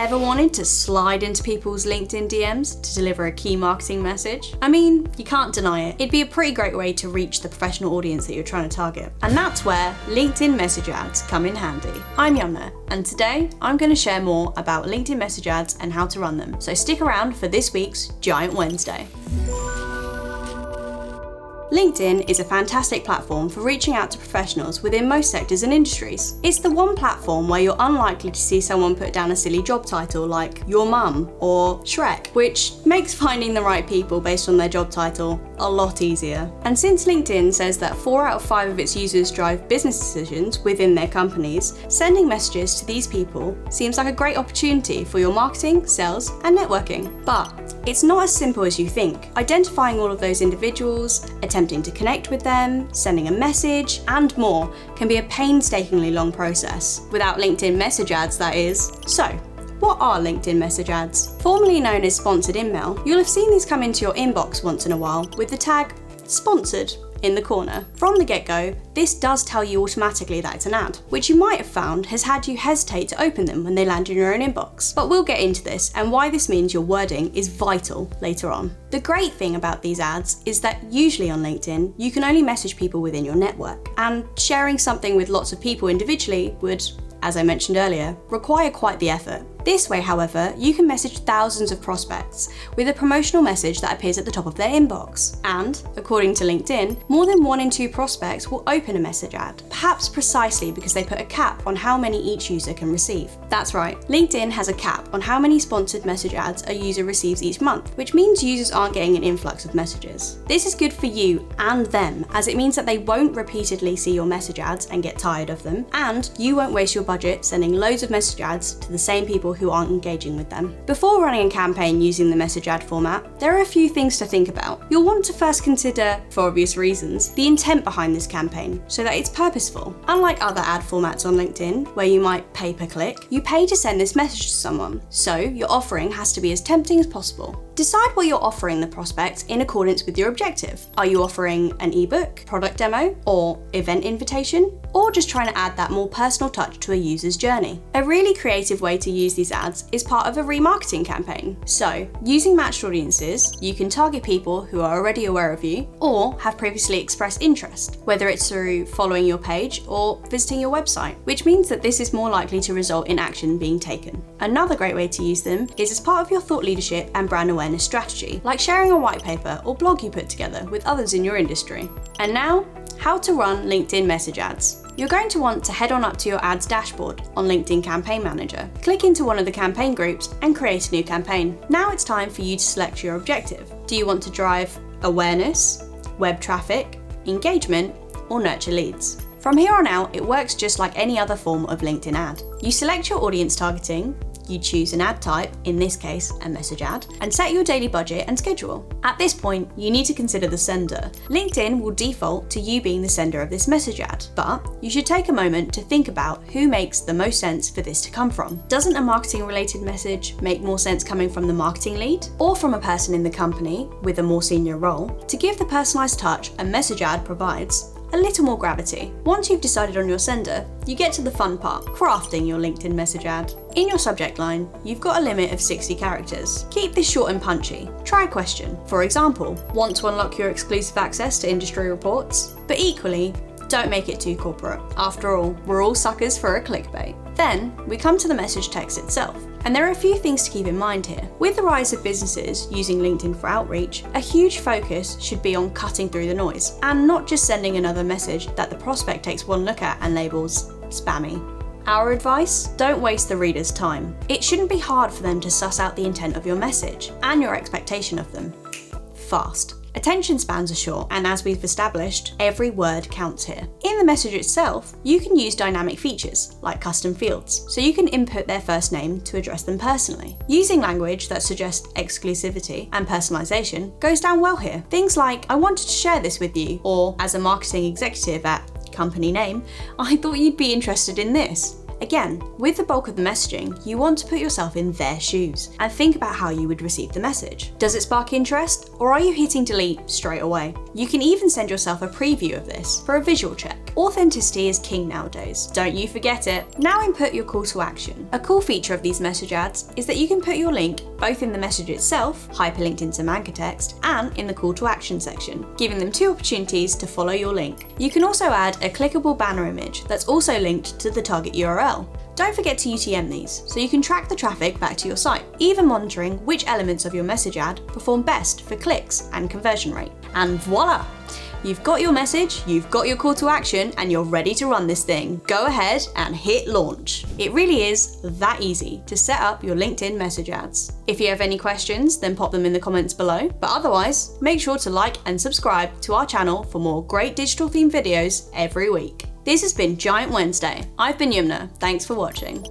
Ever wanted to slide into people's LinkedIn DMs to deliver a key marketing message? I mean, you can't deny it. It'd be a pretty great way to reach the professional audience that you're trying to target. And that's where LinkedIn message ads come in handy. I'm Yumna, and today I'm going to share more about LinkedIn message ads and how to run them. So stick around for this week's Giant Wednesday. LinkedIn is a fantastic platform for reaching out to professionals within most sectors and industries. It's the one platform where you're unlikely to see someone put down a silly job title like your mum or Shrek, which makes finding the right people based on their job title a lot easier. And since LinkedIn says that 4 out of 5 of its users drive business decisions within their companies, sending messages to these people seems like a great opportunity for your marketing, sales, and networking. But it's not as simple as you think. Identifying all of those individuals, attempting to connect with them, sending a message, and more can be a painstakingly long process. Without LinkedIn message ads, that is. So, what are LinkedIn message ads? Formerly known as sponsored email, you'll have seen these come into your inbox once in a while with the tag sponsored in the corner. From the get-go, this does tell you automatically that it's an ad, which you might have found has had you hesitate to open them when they land in your own inbox. But we'll get into this and why this means your wording is vital later on. The great thing about these ads is that usually on LinkedIn, you can only message people within your network, and sharing something with lots of people individually would, as I mentioned earlier, require quite the effort. This way, however, you can message thousands of prospects with a promotional message that appears at the top of their inbox. And, according to LinkedIn, more than 1 in 2 prospects will open a message ad, perhaps precisely because they put a cap on how many each user can receive. That's right, LinkedIn has a cap on how many sponsored message ads a user receives each month, which means users aren't getting an influx of messages. This is good for you and them, as it means that they won't repeatedly see your message ads and get tired of them, and you won't waste your budget sending loads of message ads to the same people who aren't engaging with them. Before running a campaign using the message ad format, there are a few things to think about. You'll want to first consider, for obvious reasons, the intent behind this campaign so that it's purposeful. Unlike other ad formats on LinkedIn, where you might pay per click, you pay to send this message to someone, so your offering has to be as tempting as possible. Decide what you're offering the prospect in accordance with your objective. Are you offering an ebook, product demo, or event invitation? Or just trying to add that more personal touch to a user's journey? A really creative way to use these ads is part of a remarketing campaign. So, using matched audiences, you can target people who are already aware of you or have previously expressed interest, whether it's through following your page or visiting your website, which means that this is more likely to result in action being taken. Another great way to use them is as part of your thought leadership and brand awareness strategy, like sharing a white paper or blog you put together with others in your industry. And now, how to run LinkedIn message ads. You're going to want to head on up to your ads dashboard on LinkedIn Campaign Manager, click into one of the campaign groups and create a new campaign. Now it's time for you to select your objective. Do you want to drive awareness, web traffic, engagement, or nurture leads? From here on out, it works just like any other form of LinkedIn ad. You select your audience targeting, you choose an ad type, in this case a message ad, and set your daily budget and schedule. At this point, you need to consider the sender. LinkedIn will default to you being the sender of this message ad, but you should take a moment to think about who makes the most sense for this to come from. Doesn't a marketing related message make more sense coming from the marketing lead or from a person in the company with a more senior role? To give the personalized touch a message ad provides a little more gravity. Once you've decided on your sender, you get to the fun part, crafting your LinkedIn message ad. In your subject line, you've got a limit of 60 characters. Keep this short and punchy. Try a question. For example, want to unlock your exclusive access to industry reports? But equally, don't make it too corporate. After all, we're all suckers for a clickbait. Then, we come to the message text itself. And there are a few things to keep in mind here. With the rise of businesses using LinkedIn for outreach, a huge focus should be on cutting through the noise and not just sending another message that the prospect takes one look at and labels spammy. Our advice? Don't waste the reader's time. It shouldn't be hard for them to suss out the intent of your message and your expectation of them. Fast. Attention spans are short, and as we've established, every word counts here. In the message itself, you can use dynamic features, like custom fields, so you can input their first name to address them personally. Using language that suggests exclusivity and personalization goes down well here. Things like, I wanted to share this with you, or as a marketing executive at company name, I thought you'd be interested in this. Again, with the bulk of the messaging, you want to put yourself in their shoes and think about how you would receive the message. Does it spark interest, or are you hitting delete straight away? You can even send yourself a preview of this for a visual check. traffic. Authenticity is king nowadays, don't you forget it. Now input your call to action. A cool feature of these message ads is that you can put your link both in the message itself, hyperlinked into anchor text, and in the call to action section, giving them 2 opportunities to follow your link. You can also add a clickable banner image that's also linked to the target URL. Don't forget to UTM these, so you can track the traffic back to your site, even monitoring which elements of your message ad perform best for clicks and conversion rate. And voila! You've got your message, you've got your call to action, and you're ready to run this thing. Go ahead and hit launch. It really is that easy to set up your LinkedIn message ads. If you have any questions, then pop them in the comments below. But otherwise, make sure to like and subscribe to our channel for more great digital themed videos every week. This has been Giant Wednesday. I've been Yumna. Thanks for watching.